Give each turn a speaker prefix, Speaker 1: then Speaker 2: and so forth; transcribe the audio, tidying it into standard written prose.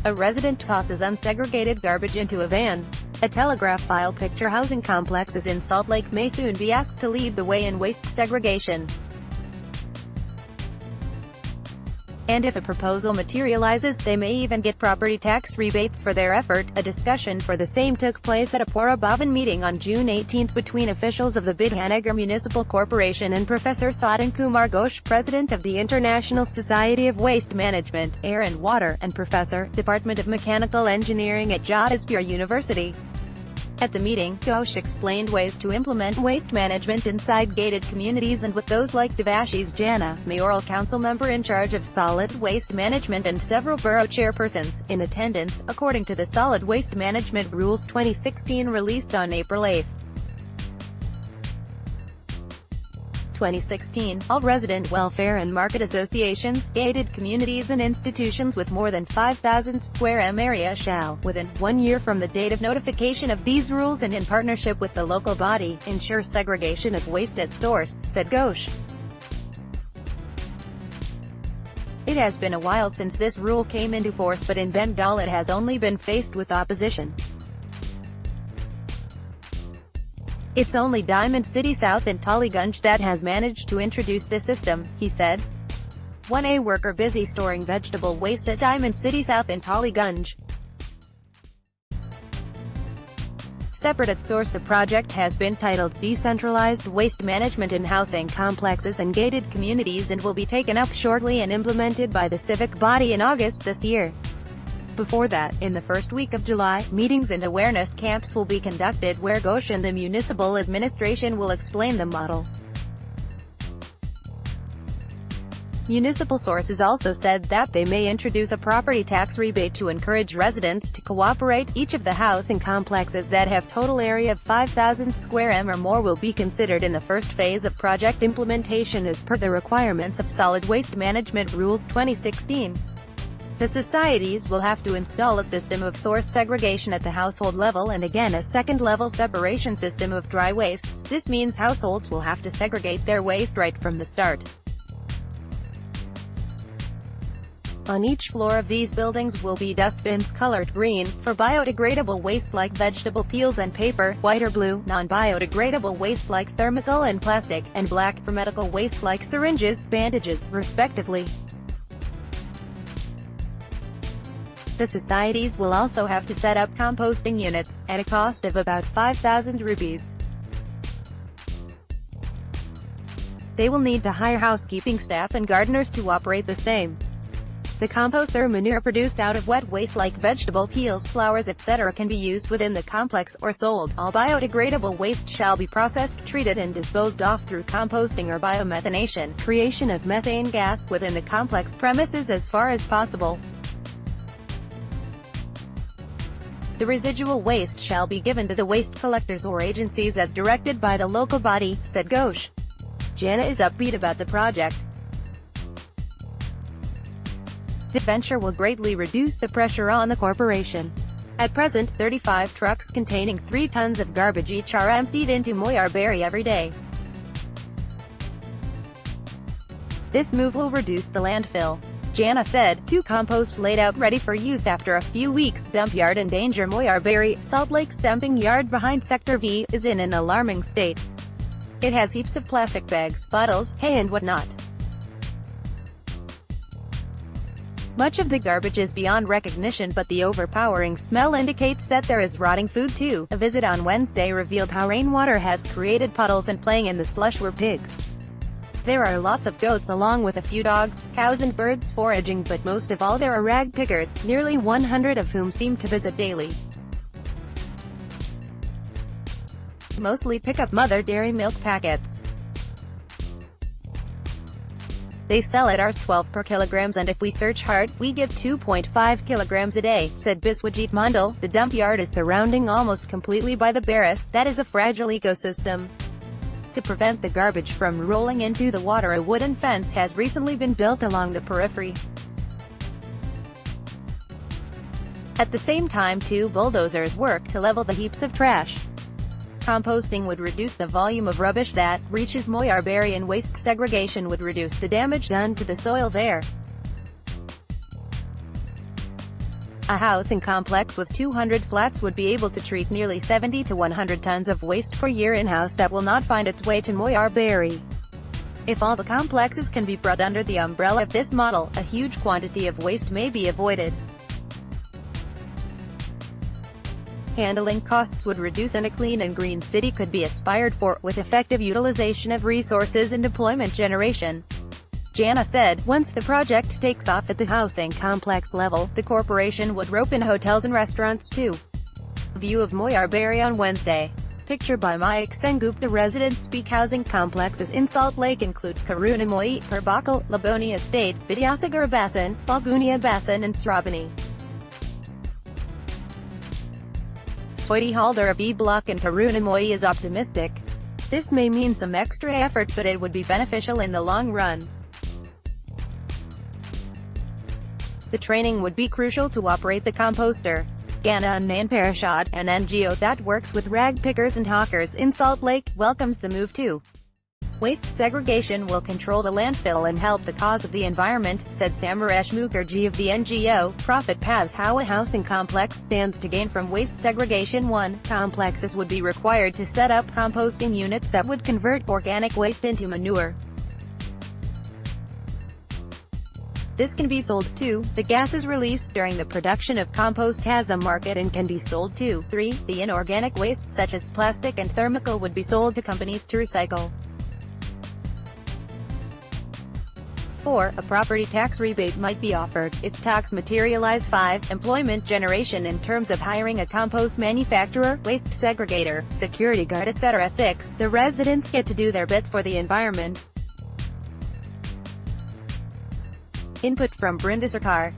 Speaker 1: A resident tosses unsegregated garbage into a van. A Telegraph file picture housing complexes in Salt Lake may soon be asked to lead the way in waste segregation. And if a proposal materializes, they may even get property tax rebates for their effort. A discussion for the same took place at a Poura Bhavan meeting on June 18 between officials of the Bidhannagar Municipal Corporation and Professor Sadhan Kumar Ghosh, President of the International Society of Waste Management, Air and Water, and Professor, Department of Mechanical Engineering at Jadavpur University. At the meeting, Ghosh explained ways to implement waste management inside gated communities and with those like Devashi's Jana, mayoral council member in charge of solid waste management, and several borough chairpersons, in attendance, according to the Solid Waste Management Rules 2016 released on April 8. 2016, all resident welfare and market associations, gated communities and institutions with more than 5,000 square m area shall, within 1 year from the date of notification of these rules and in partnership with the local body, ensure segregation of waste at source, said Ghosh. It has been a while since this rule came into force, but in Bengal it has only been faced with opposition. It's only Diamond City South and Taliganj that has managed to introduce this system, he said. A worker busy storing vegetable waste at Diamond City South and Taliganj. Separate at source, the project has been titled Decentralized Waste Management in Housing Complexes and Gated Communities and will be taken up shortly and implemented by the civic body in August this year. Before that, in the first week of July, meetings and awareness camps will be conducted where Ghosh and the municipal administration will explain the model. Municipal sources also said that they may introduce a property tax rebate to encourage residents to cooperate. Each of the housing complexes that have total area of 5,000 square m or more will be considered in the first phase of project implementation as per the requirements of Solid Waste Management Rules 2016. The societies will have to install a system of source segregation at the household level and again a second-level separation system of dry wastes. This means households will have to segregate their waste right from the start. On each floor of these buildings will be dustbins colored green, for biodegradable waste like vegetable peels and paper, white or blue, non-biodegradable waste like thermocol and plastic, and black for medical waste like syringes, bandages, respectively. The societies will also have to set up composting units, at a cost of about 5,000 rupees. They will need to hire housekeeping staff and gardeners to operate the same. The compost or manure produced out of wet waste like vegetable peels, flowers, etc. can be used within the complex, or sold. All biodegradable waste shall be processed, treated and disposed of through composting or biomethanation, creation of methane gas, within the complex premises as far as possible. The residual waste shall be given to the waste collectors or agencies as directed by the local body, said Ghosh. Jana is upbeat about the project. The venture will greatly reduce the pressure on the corporation. At present, 35 trucks containing 3 tons of garbage each are emptied into Moyarberry every day. This move will reduce the landfill. Jana said, 2 compost laid out ready for use after a few weeks. Dump yard in danger. Moyarberry, Salt Lake's dumping yard behind Sector V, is in an alarming state. It has heaps of plastic bags, bottles, hay and whatnot. Much of the garbage is beyond recognition, but the overpowering smell indicates that there is rotting food too. A visit on Wednesday revealed how rainwater has created puddles and playing in the slush were pigs. There are lots of goats along with a few dogs, cows and birds foraging, but most of all there are rag pickers, nearly 100 of whom seem to visit daily. Mostly pick up mother dairy milk packets. They sell at Rs 12 per kilograms and if we search hard, we get 2.5 kilograms a day, said Biswajit Mandal. The dump yard is surrounding almost completely by the barras, that is a fragile ecosystem. To prevent the garbage from rolling into the water, a wooden fence has recently been built along the periphery. At the same time, 2 bulldozers work to level the heaps of trash. Composting would reduce the volume of rubbish that reaches Moyarberry, and waste segregation would reduce the damage done to the soil there. A housing complex with 200 flats would be able to treat nearly 70 to 100 tons of waste per year in-house that will not find its way to Poura Bhavan. If all the complexes can be brought under the umbrella of this model, a huge quantity of waste may be avoided. Handling costs would reduce and a clean and green city could be aspired for, with effective utilization of resources and employment generation. Jana said, once the project takes off at the housing complex level, the corporation would rope in hotels and restaurants too. View of Poura Bhavan on Wednesday. Picture by Mike Sengupta. Residents speak. Housing complexes in Salt Lake include Karunamoy, Parbakal, Laboni Estate, Bidhannagar Basin, Falgunia Basin and Sravani. Swati Halder of E-Block in Karunamoy is optimistic. This may mean some extra effort, but it would be beneficial in the long run. The training would be crucial to operate the composter. Gana Unnayan Parashad, an NGO that works with rag pickers and hawkers in Salt Lake, welcomes the move too. Waste segregation will control the landfill and help the cause of the environment, said Samaresh Mukherjee of the NGO, Prof. Has how a housing complex stands to gain from waste segregation. 1. Complexes would be required to set up composting units that would convert organic waste into manure. This can be sold. 2. The gases released during the production of compost has a market and can be sold too. 3. The inorganic waste, such as plastic and thermal, would be sold to companies to recycle. 4. A property tax rebate might be offered, if tax materialize. 5. Employment generation in terms of hiring a compost manufacturer, waste segregator, security guard, etc. 6. The residents get to do their bit for the environment. Input from Brinda Sarkar.